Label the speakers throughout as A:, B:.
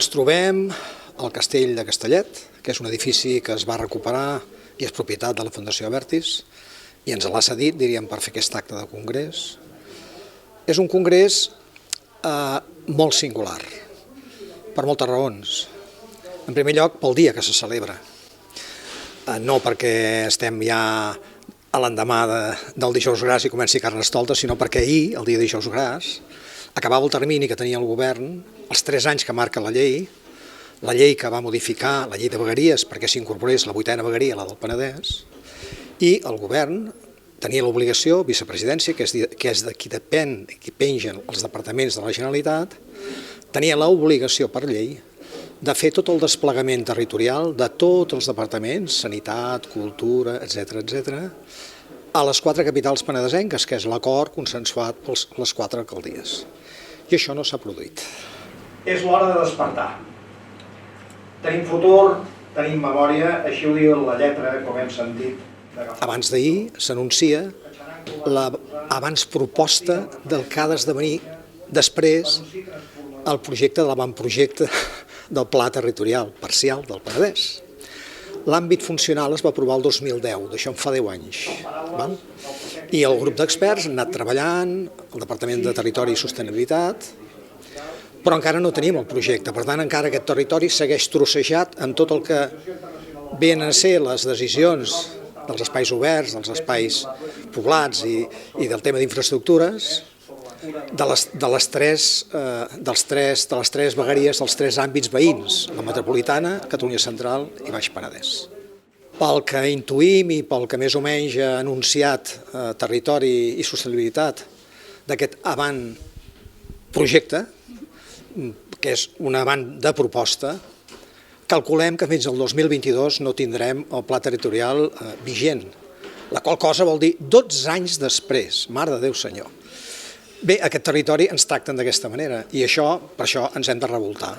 A: Ens trobem al Castell de Castellet, que és un edifici que es va recuperar i és propietat de la Fundació Abertis, i ens l'ha cedit, diríem, per fer aquest acte de congrés. És un congrés molt singular, per moltes raons. En primer lloc, pel dia que se celebra. No perquè estem ja a l'endemà del dijous gras i comenci Carnestoltes, sinó perquè ahir, el dia de dijous gras, acabava el termini que tenia el govern, els 3 anys que marca la llei que va modificar la llei de vegueries perquè s'incorporés la 8a vegueria, la del Penedès, i el govern tenia l'obligació, vicepresidència, que és de qui depèn, de qui pengen els departaments de la Generalitat, tenia l'obligació per llei de fer tot el desplegament territorial de tots els departaments, sanitat, cultura, etc., a les 4 capitals penedesenques, que és l'acord consensuat per les 4 alcaldies. I això no s'ha produït. És l'hora de despertar. Tenim futur, tenim memòria, així ho diu la lletra, com hem sentit. Abans d'ahir s'anuncia l'abans proposta del que ha d'esdevenir després el projecte de l'avantprojecte del Pla Territorial Parcial del Penedès. L'àmbit funcional es va aprovar el 2010, d'això en fa 10 anys. I el grup d'experts ha anat treballant, el Departament de Territori i Sostenibilitat, però encara no tenim el projecte. Per tant, encara aquest territori segueix trossejat en tot el que venen a ser les decisions dels espais oberts, dels espais poblats i del tema d'infraestructures, de les tres vegueries, dels 3 àmbits veïns, la metropolitana, Catalunya Central i Baix Penedès. Pel que intuïm i pel que més o menys ha anunciat Territori i Sostenibilitat d'aquest avantprojecte, que és un avant de proposta, calculem que fins al 2022 no tindrem el pla territorial vigent, la qual cosa vol dir 12 anys després, mare de Déu senyor. Bé, aquest territori ens tracten d'aquesta manera i per això ens hem de revoltar.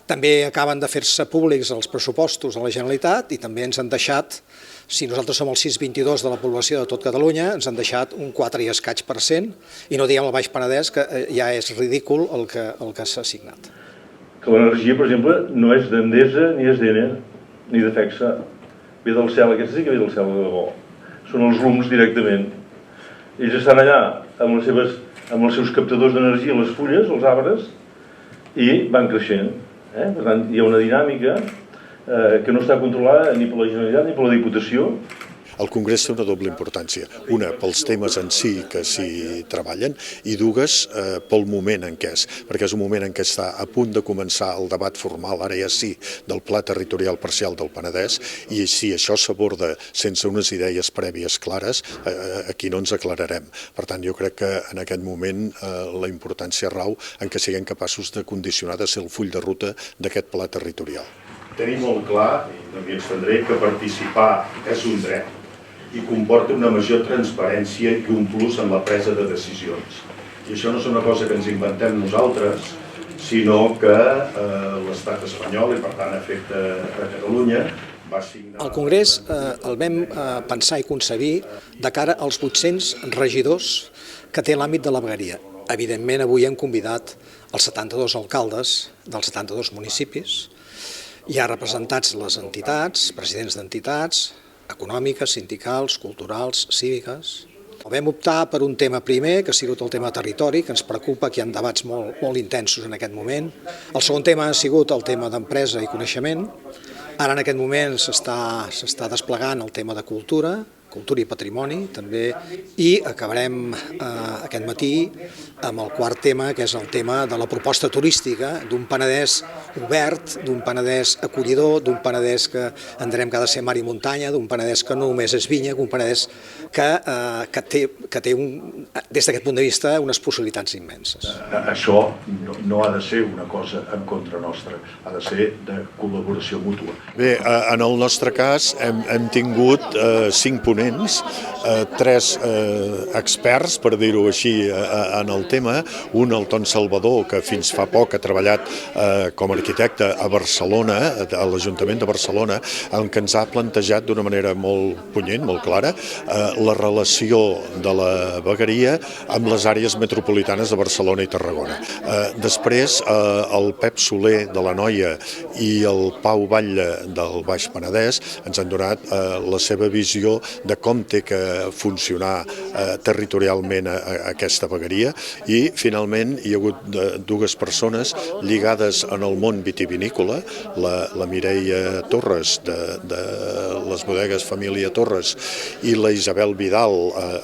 A: També acaben de fer-se públics els pressupostos de la Generalitat i també ens han deixat, si nosaltres som el 6,22 de la població de tot Catalunya, ens han deixat un 4 i escaig % i no diem el Baix Penedès, que ja és ridícul el que s'ha assignat.
B: Que l'energia, per exemple, no és d'Endesa ni és d'Enel, ni de FECSA. Ve del cel, aquesta sí que ve del cel de debò. Són els llums directament. Ells estan allà amb els seus captadors d'energia, les fulles, els arbres, i van creixent. Per tant, hi ha una dinàmica que no està controlada ni per la Generalitat ni per la Diputació.
C: El Congrés té una doble importància, una pels temes en si que s'hi treballen i dues pel moment en què és, perquè és un moment en què està a punt de començar el debat formal, ara ja sí, del Pla Territorial Parcial del Penedès, i si això s'aborda sense unes idees prèvies clares, aquí no ens aclararem. Per tant, jo crec que en aquest moment la importància rau en què siguem capaços de condicionar, de ser el full de ruta d'aquest pla territorial.
D: Tenim molt clar, i no m'hi estendré, que participar és un dret i comporta una major transparència i un plus en la presa de decisions. I això no és una cosa que ens inventem nosaltres, sinó que l'estat espanyol, i per tant afecta a Catalunya, va signar...
A: El Congrés el vam pensar i concebir de cara als 800 regidors que té l'àmbit de la vegueria. Evidentment, avui hem convidat els 72 alcaldes dels 72 municipis. Hi ha representats les entitats, presidents d'entitats, econòmiques, sindicals, culturals, cíviques. Vam optar per un tema primer, que ha sigut el tema territori, que ens preocupa, que hi ha debats molt intensos en aquest moment. El segon tema ha sigut el tema d'empresa i coneixement. Ara en aquest moment s'està desplegant el tema de cultura i patrimoni també, i acabarem aquest matí amb el quart tema, que és el tema de la proposta turística, d'un Penedès obert, d'un Penedès acollidor, d'un Penedès que entenem que ha de ser mar i muntanya, d'un Penedès que no només és vinya, un Penedès que té, des d'aquest punt de vista, unes possibilitats immenses.
D: Això no ha de ser una cosa en contra nostra, ha de ser de col·laboració mútua.
C: Bé, en el nostre cas hem tingut 5 ponents, 3 experts, per dir-ho així, en el tema. Un, el Ton Salvador, que fins fa poc ha treballat com a arquitecte a Barcelona, a l'Ajuntament de Barcelona, en què ens ha plantejat d'una manera molt punyent, molt clara, la relació de la vegueria amb les àrees metropolitanes de Barcelona i Tarragona. Després, el Pep Soler de l'Anoia i el Pau Batlle del Baix Penedès ens han donat la seva visió de com té que funcionar territorialment aquesta vegueria, i finalment hi ha hagut dues persones lligades en el món vitivinícola, la Mireia Torres de les bodegues Família Torres i la Isabel Vidal,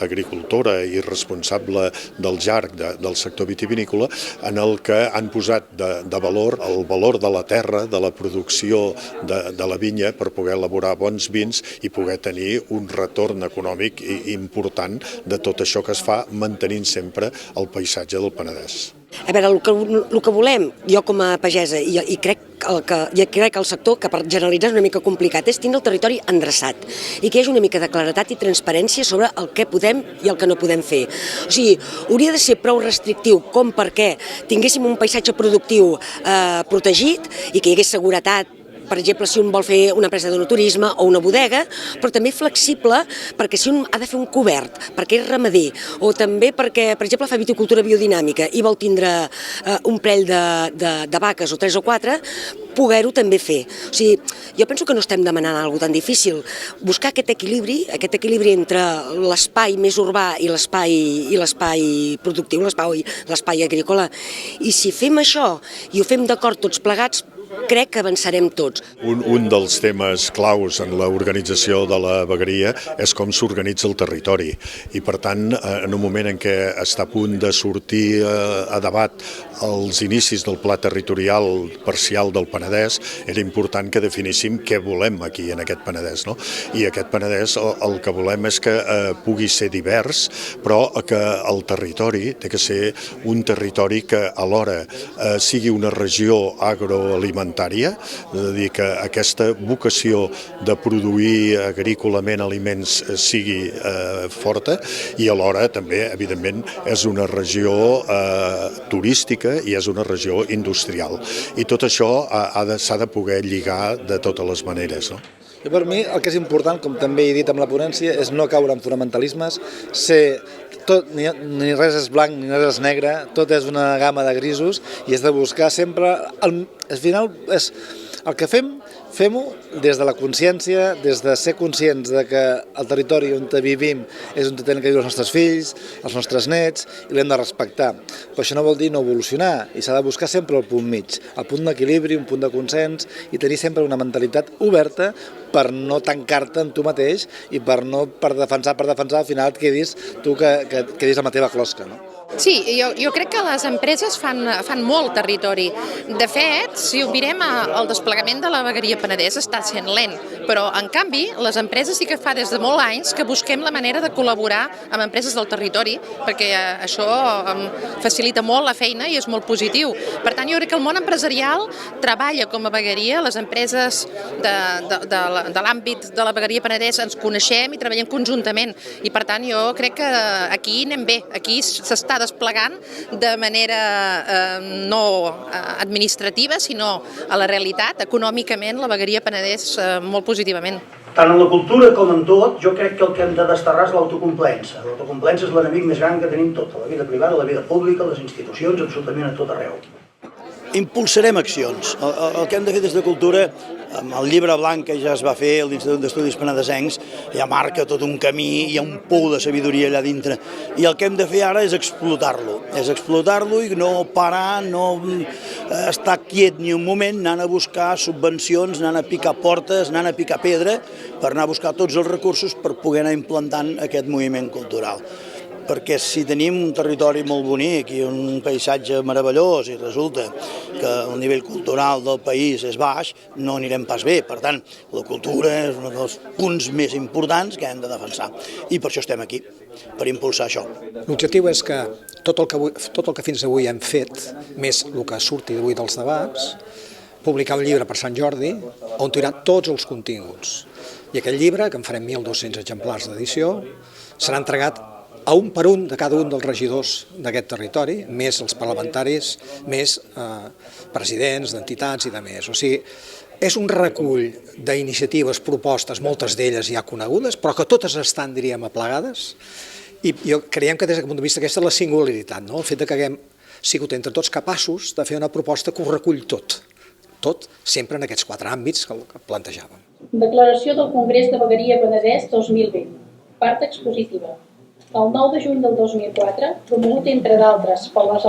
C: agricultora i responsable del JARC del sector vitivinícola, en el que han posat de valor el valor de la terra, de la producció de la vinya, per poder elaborar bons vins i poder tenir un retorn econòmic important de tot això que es fa, mantenint sempre el paisatge del Penedès.
E: A veure, el que volem, jo com a pagesa, i crec que el sector, que per generalitzar és una mica complicat, és tindre el territori endreçat i que hi hagi una mica de claretat i transparència sobre el que podem i el que no podem fer. O sigui, hauria de ser prou restrictiu com perquè tinguéssim un paisatge productiu protegit i que hi hagués seguretat, per exemple, si un vol fer una empresa d'enoturisme o una bodega, però també flexible perquè si un ha de fer un cobert, perquè és ramader, o també perquè, per exemple, fa viticultura biodinàmica i vol tindre un parell de vaques o 3 o 4, poder-ho també fer. O sigui, jo penso que no estem demanant alguna cosa tan difícil. Buscar aquest equilibri entre l'espai més urbà i l'espai productiu, l'espai agrícola. I si fem això i ho fem d'acord tots plegats, crec que avançarem tots.
C: Un dels temes claus en l'organització de la vegueria és com s'organitza el territori, i per tant, en un moment en què està a punt de sortir a debat els inicis del pla territorial parcial del Penedès, era important que definíssim què volem aquí en aquest Penedès, no? I aquest Penedès el que volem és que pugui ser divers, però que el territori té que ser un territori que alhora sigui una regió agroalimentària, és a dir, que aquesta vocació de produir agrícolament aliments sigui forta, i alhora també, evidentment, és una regió turística i és una regió industrial. I tot això s'ha de poder lligar de totes les maneres, no?
F: I per mi el que és important, com també he dit amb la ponència, és no caure en fonamentalismes, ni res és blanc ni res és negre, tot és una gamma de grisos i és de buscar sempre, al final és el que fem-ho des de la consciència, des de ser conscients de que el territori on vivim és on tenen que viure els nostres fills, els nostres nets, i l'hem de respectar. Però això no vol dir no evolucionar, i s'ha de buscar sempre el punt mig, el punt d'equilibri, un punt de consens, i tenir sempre una mentalitat oberta per no tancar-te en tu mateix i per defensar, al final et quedis tu que quedis a la teva closca, no?
G: Sí, jo crec que les empreses fan molt territori. De fet, si ho mirem, el desplegament de la vegueria Penedès està sent lent, però en canvi les empreses sí que fa des de molts anys que busquem la manera de col·laborar amb empreses del territori, perquè això facilita molt la feina i és molt positiu. Per tant, jo crec que el món empresarial treballa com a vegueria, les empreses de l'àmbit de la vegueria Penedès ens coneixem i treballem conjuntament, i per tant jo crec que aquí anem bé, aquí s'està desplegant de manera no administrativa, sinó a la realitat, econòmicament, la vegueria Penedès molt positivament.
H: Tant en la cultura com en tot, jo crec que el que hem de desterrar és l'autocomplaença. L'autocomplaença és l'enemic més gran que tenim tot, a la vida privada, a la vida pública, a les institucions, absolutament a tot arreu.
I: Impulsarem accions. El que hem de fer des de cultura, amb el llibre blanc que ja es va fer, l'Institut d'Estudis Penedesencs, ja marca tot un camí, hi ha un pou de sabidoria allà dintre. I el que hem de fer ara és explotar-lo. I no parar, no estar quiet ni un moment, anant a buscar subvencions, anant a picar portes, anant a picar pedra, per anar a buscar tots els recursos per poder anar implantant aquest moviment cultural. Perquè si tenim un territori molt bonic i un paisatge meravellós i resulta que el nivell cultural del país és baix, no anirem pas bé. Per tant, la cultura és un dels punts més importants que hem de defensar. I per això estem aquí, per impulsar això.
A: L'objectiu és que tot el que fins avui hem fet, més el que surti d'avui dels debats, publicar un llibre per Sant Jordi on hi haurà tots els continguts. I aquest llibre, que en farem 1.200 exemplars d'edició, serà entregat a un per un de cada un dels regidors d'aquest territori, més els parlamentaris, més presidents d'entitats i de més. O sigui, és un recull d'iniciatives, propostes, moltes d'elles ja conegudes, però que totes estan, diríem, aplegades, i creiem que des d'aquest punt de vista aquesta és la singularitat, el fet que haguem sigut entre tots capaços de fer una proposta que ho recull tot, sempre en aquests 4 àmbits que plantejàvem.
J: Declaració del Congrés de Vegueria Penedès 2020, part expositiva. El 9 de juny del 2004, promogut entre d'altres per les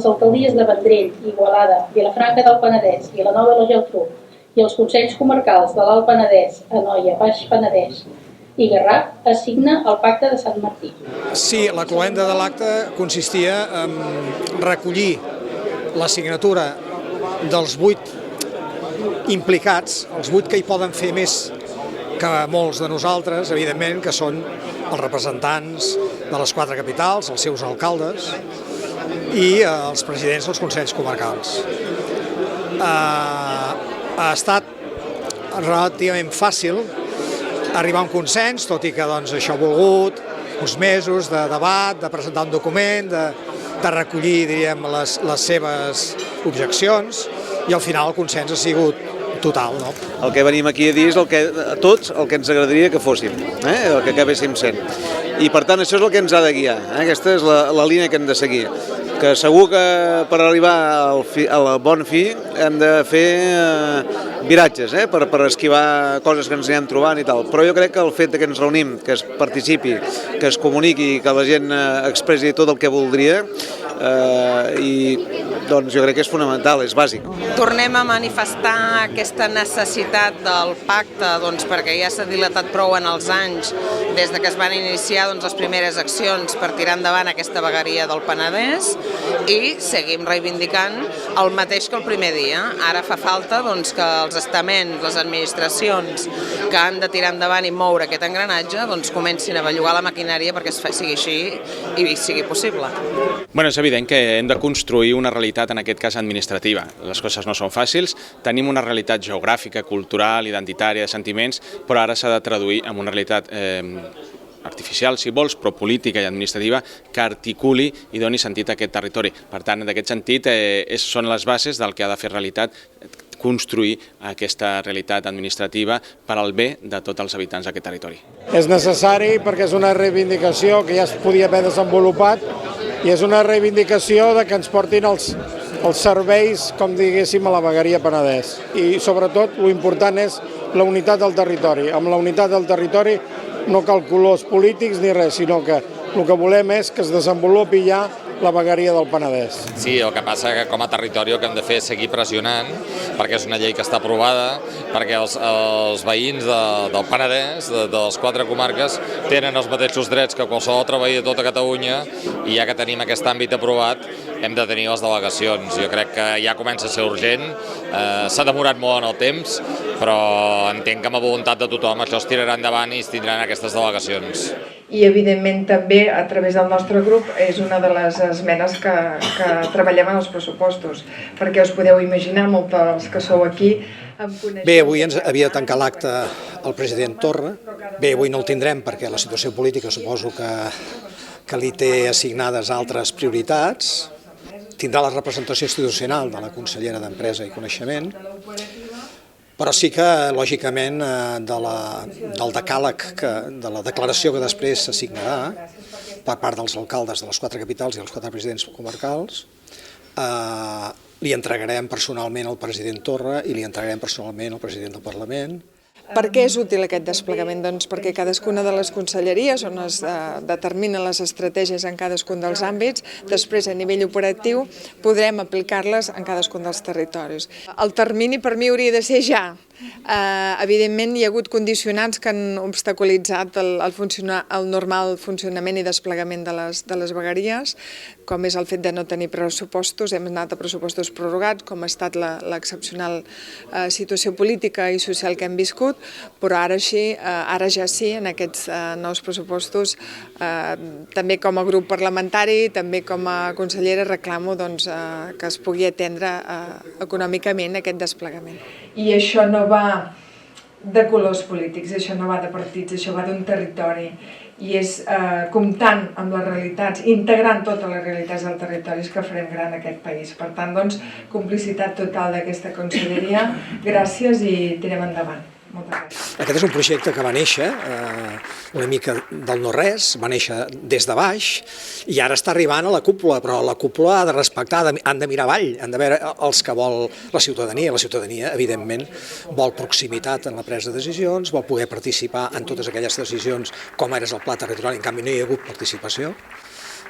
J: alcaldies de Vendrell, Igualada, Vilafranca del Penedès i la Nova i la Geltrú i els Consells Comarcals de l'Alt Penedès, Anoia, Baix Penedès i Garraf, es signa el Pacte de Sant Martí.
A: Sí, la cloenda de l'acte consistia en recollir la signatura dels 8 implicats, els 8 que hi poden fer més que molts de nosaltres, evidentment, que són els representants de les 4 capitals, els seus alcaldes i els presidents dels consells comarcals. Ha estat relativament fàcil arribar a un consens, tot i que això ha volgut uns mesos de debat, de presentar un document, de recollir, diríem, les seves objeccions, i al final el consens ha sigut total.
K: El que venim aquí a dir és tots el que ens agradaria que fóssim, el que acabéssim sent. I per tant això és el que ens ha de guiar, aquesta és la línia que hem de seguir. Que segur que per arribar al bon fi hem de fer viratges, per esquivar coses que ens anem trobant i tal. Però jo crec que el fet que ens reunim, que es participi, que es comuniqui, que la gent expressi tot el que voldria, doncs jo crec que és fonamental, és bàsic.
L: Tornem a manifestar aquesta necessitat del pacte, perquè ja s'ha dilatat prou en els anys des que es van iniciar les primeres accions per tirar endavant aquesta vegueria del Penedès, i seguim reivindicant el mateix que el primer dia. Ara fa falta que els estaments, les administracions que han de tirar endavant i moure aquest engranatge comencin a bellugar la maquinària perquè sigui així i sigui possible.
M: És evident que hem de construir una realitat, en aquest cas administrativa. Les coses no són fàcils, tenim una realitat geogràfica, cultural, identitària, de sentiments, però ara s'ha de traduir en una realitat artificial, si vols, però política i administrativa, que articuli i doni sentit a aquest territori. Per tant, en aquest sentit, són les bases del que ha de fer realitat, construir aquesta realitat administrativa per al bé de tots els habitants d'aquest territori.
N: És necessari perquè és una reivindicació que ja es podia haver desenvolupat i és una reivindicació que ens portin els serveis, com diguéssim, a la vegueria Penedès. I sobretot, l'important és la unitat del territori. Amb la unitat del territori no cal colors polítics ni res, sinó que el que volem és que es desenvolupi ja la vegueria del Penedès.
O: Sí, el que passa que com a territori el que hem de fer és seguir pressionant, perquè és una llei que està aprovada, perquè els veïns del Penedès, de les 4 comarques, tenen els mateixos drets que qualsevol altre veí de tota Catalunya, i ja que tenim aquest àmbit aprovat, hem de tenir les delegacions. Jo crec que ja comença a ser urgent, s'ha demorat molt en el temps, però entenc que amb la voluntat de tothom això es tirarà endavant i es tindran aquestes delegacions.
P: I evidentment també a través del nostre grup és una de les esmenes que treballem en els pressupostos, perquè us podeu imaginar, molts dels que sou aquí,
A: Bé, avui ens havia de tancar l'acte el president Torra. Bé, avui no el tindrem perquè la situació política suposo que li té assignades altres prioritats. Tindrà la representació institucional de la consellera d'Empresa i Coneixement, però sí que, lògicament, del decàleg, de la declaració que després s'assignarà per part dels alcaldes de les 4 capitals i els 4 presidents comarcals, li entregarem personalment al president Torra i li entregarem personalment al president del Parlament.
Q: Per què és útil aquest desplegament? Doncs perquè cadascuna de les conselleries on es determinen les estratègies en cadascun dels àmbits, després a nivell operatiu podrem aplicar-les en cadascun dels territoris. El termini per mi hauria de ser ja. Evidentment hi ha hagut condicionants que han obstaculitzat el normal funcionament i desplegament de les vegueries, com és el fet de no tenir pressupostos, hem anat a pressupostos prorrogats, com ha estat l'excepcional situació política i social que hem viscut, però ara ja sí, en aquests nous pressupostos, també com a grup parlamentari, també com a consellera, reclamo que es pugui atendre econòmicament aquest desplegament.
P: I això no va de colors polítics, això no va de partits, això va d'un territori. i és comptant amb les realitats, integrant totes les realitats del territori que farem gran aquest país. Per tant, doncs, complicitat total d'aquesta conselleria, gràcies i tirem endavant. Moltes gràcies.
A: Aquest és un projecte que va néixer una mica del no-res, va néixer des de baix i ara està arribant a la cúpula, però la cúpula ha de respectar, han de mirar avall, han de veure els que vol la ciutadania. La ciutadania, evidentment, vol proximitat en la presa de decisions, vol poder participar en totes aquelles decisions com ara és el pla territorial, en canvi no hi ha hagut participació,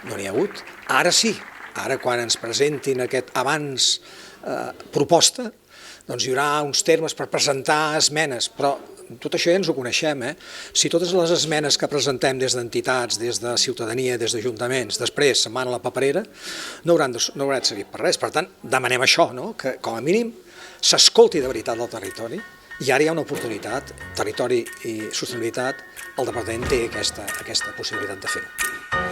A: no n'hi ha hagut. Ara sí, ara quan ens presentin aquest abans proposta, doncs hi haurà uns termes per presentar esmenes, però tot això ja ens ho coneixem. Si totes les esmenes que presentem des d'entitats, des de ciutadania, des d'ajuntaments, després se'n van a la paperera, no hauran de servir per res. Per tant, demanem això, que com a mínim s'escolti de veritat el territori, i ara hi ha una oportunitat, territori i sostenibilitat, el departament té aquesta possibilitat de fer-ho.